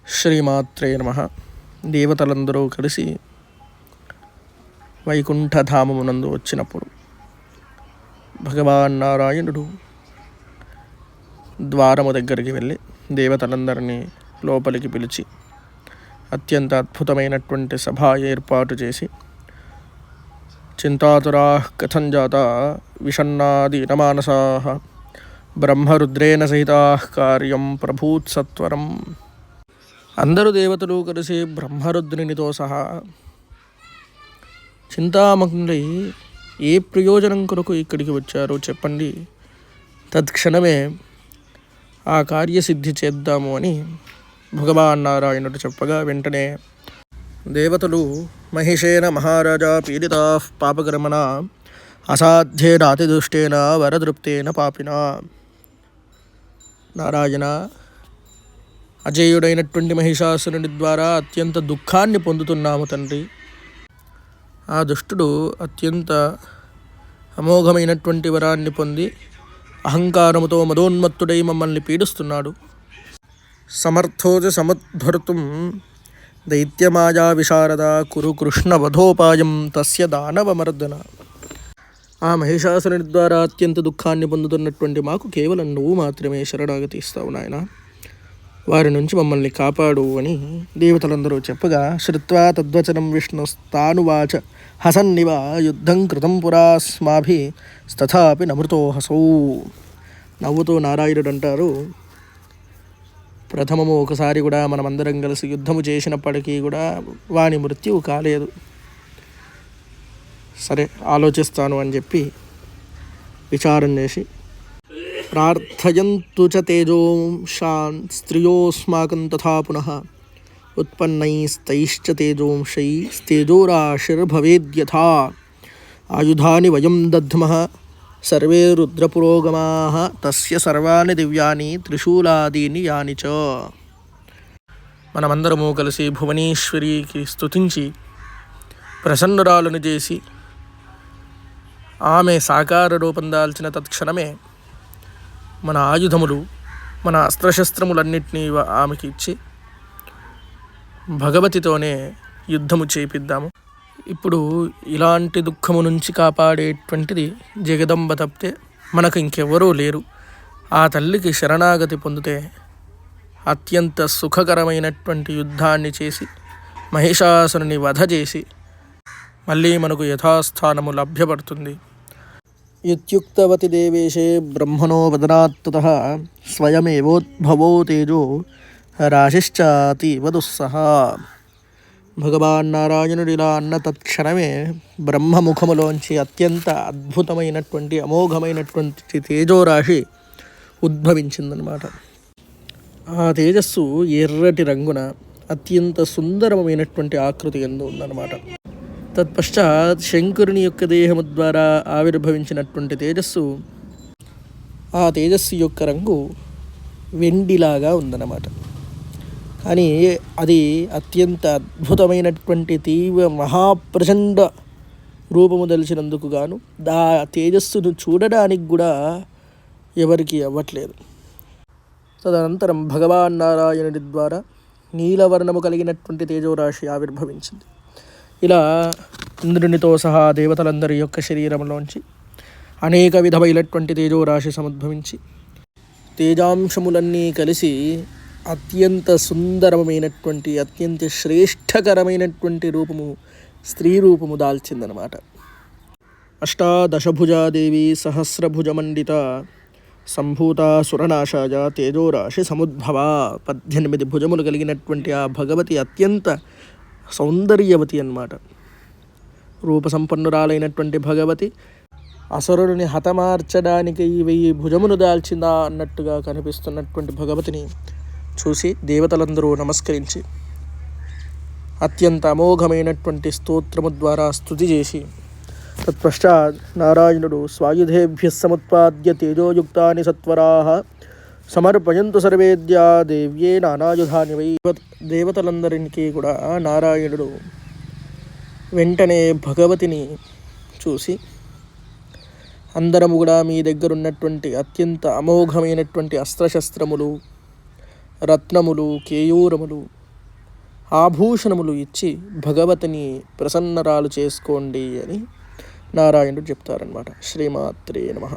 శ్రీమాత్రే నమః. దేవతలందరూ కలిసి వైకుంఠధామమునందు వచ్చినప్పుడు భగవాన్ నారాయణుడు ద్వారము దగ్గరికి వెళ్ళి దేవతలందరినీ లోపలికి పిలిచి అత్యంత అద్భుతమైనటువంటి సభ ఏర్పాటు చేసి చింతాతురా కథం జాత విషన్నాదీనమానసా బ్రహ్మరుద్రేణ సహితా కార్యం ప్రభూత్సత్వరం. అందరూ దేవతలు కలిసి బ్రహ్మరుద్రునితో సహా చింతామగ్నులై ఏ ప్రయోజనం కొరకు ఇక్కడికి వచ్చారో చెప్పండి, తత్క్షణమే ఆ కార్యసిద్ధి చేద్దాము అని భగవాన్ నారాయణుడు చెప్పగా వెంటనే దేవతలు మహిషేన మహారాజా పీడితా పాపకర్మణ అసాధ్యేన అతిదుష్టేన వరదృప్తేన పాపిన. నారాయణ, అజేయుడైనటువంటి మహిషాసురుని ద్వారా అత్యంత దుఃఖాన్ని పొందుతున్నాము తండ్రి. ఆ దుష్టుడు అత్యంత అమోఘమైనటువంటి వరాన్ని పొంది అహంకారముతో మదోన్మత్తుడై మమ్మల్ని పీడిస్తున్నాడు. సమర్థోజ సముద్ధర్తుం దైత్యమాయా విశారద కురు కృష్ణ వధోపాయం తస్య దానవమర్దన. ఆ మహిషాసురుని ద్వారా అత్యంత దుఃఖాన్ని పొందుతున్నటువంటి మాకు కేవలం నువ్వు మాత్రమే శరణాగతి ఇస్తావు నాయన, వారి నుంచి మమ్మల్ని కాపాడు అని దేవతలందరూ చెప్పగా శ్రుత్వా తద్వచనం విష్ణుస్తానువాచ హసన్నివ యుద్ధం కృతం పురాస్మాభి తథాపి నమృతో హసౌ. నవ్వుతూ నారాయణుడు అంటారు, ప్రథమము ఒకసారి కూడా మనమందరం కలిసి యుద్ధము చేసినప్పటికీ కూడా వాని మృత్యువు కాలేదు. సరే ఆలోచిస్తాను అని చెప్పి విచారం చేసి ప్రార్థయంతు చ తేజోంశాన్ స్త్రియోస్మాకం తథా పునః ఉత్పన్నైస్తైశ్చ తేజోంశైస్తేజోరాశిర్భవేద్యథా ఆయుధాని వయం దద్మః సర్వే రుద్రపురోగమాః తస్య సర్వాణి దివ్యాని త్రిశూలాదీని యాని చ. మనమందరము కలిసి భువనేశ్వరికి స్తుతించి ప్రసన్నురాలను చేసి ఆమె సాకార రూపం దాల్చిన తత్క్షణమే మన ఆయుధములు మన అస్త్రశస్త్రములన్నింటినీ ఆమెకి ఇచ్చి భగవతితోనే యుద్ధము చేపిద్దాము. ఇప్పుడు ఇలాంటి దుఃఖము నుంచి కాపాడేటువంటిది జగదంబ తప్పితే మనకు ఇంకెవరూ లేరు. ఆ తల్లికి శరణాగతి పొందితే అత్యంత సుఖకరమైనటువంటి యుద్ధాన్ని చేసి మహిషాసురుని వధ చేసి మళ్ళీ మనకు యథాస్థానము లభ్యపడుతుంది. ఇత్యుక్తవతి దేవేశే బ్రహ్మణో వదనాత్తతః స్వయమేవోద్భవో తేజో రాశిశ్చాతీవ దుస్సహ. భగవాన్ నారాయణుడు ఇలా అన్న తత్క్షణమే బ్రహ్మముఖములోంచి అత్యంత అద్భుతమైనటువంటి అమోఘమైనటువంటి తేజోరాశి ఉద్భవించిందనమాట. ఆ తేజస్సు ఎర్రటి రంగున అత్యంత సుందరమైనటువంటి ఆకృతి ఎందు ఉందన్నమాట. తత్పశ్చాత్ శంకరుని యొక్క దేహము ద్వారా ఆవిర్భవించినటువంటి తేజస్సు, ఆ తేజస్సు యొక్క రంగు వెండిలాగా ఉందన్నమాట. కానీ అది అత్యంత అద్భుతమైనటువంటి తీవ్ర మహాప్రచండ రూపము దలిచినందుకు గాను ఆ తేజస్సును చూడడానికి కూడా ఎవరికి అవ్వట్లేదు. తదనంతరం భగవాన్ నారాయణుడి ద్వారా నీలవర్ణము కలిగినటువంటి తేజోరాశి ఆవిర్భవించింది. ఇలా ఇంద్రునితో సహా దేవతలందరి యొక్క శరీరంలోంచి అనేక విధమైనటువంటి తేజోరాశి సముద్భవించి తేజాంశములన్నీ కలిసి అత్యంత సుందరమైనటువంటి అత్యంత శ్రేష్టకరమైనటువంటి రూపము, స్త్రీ రూపము దాల్చిందనమాట. అష్టాదశభుజాదేవి సహస్రభుజమండిత సంభూత సురనాశాయ తేజోరాశి సముద్భవ. 18 భుజములు కలిగినటువంటి ఆ భగవతి అత్యంత సౌందర్యవతి అన్నమాట. రూపసంపన్నురాలైనటువంటి భగవతి అసురుని హతమార్చడానికి 1000 భుజమును దాల్చిందా అన్నట్టుగా కనిపిస్తున్నటువంటి భగవతిని చూసి దేవతలందరూ నమస్కరించి అత్యంత అమోఘమైనటువంటి స్తోత్రము ద్వారా స్తుతి చేసి తత్పశ్చాత్ నారాయణుడు స్వాయుధేభ్య సముత్పాద్య తేజోయుక్తాని సత్వరాః సమర్పయంతు సర్వేద్యా దేవ్యే నానాయుధాని వై. దేవతలందరికీ కూడా నారాయణుడు వెంటనే భగవతిని చూసి అందరము కూడా మీ దగ్గర ఉన్నటువంటి అత్యంత అమోఘమైనటువంటి అస్త్రశస్త్రములు రత్నములు, కేయూరములు, ఆభూషణములు ఇచ్చి భగవతిని ప్రసన్నరాలు చేసుకోండి అని నారాయణుడు చెప్తారనమాట. శ్రీమాత్రే నమః.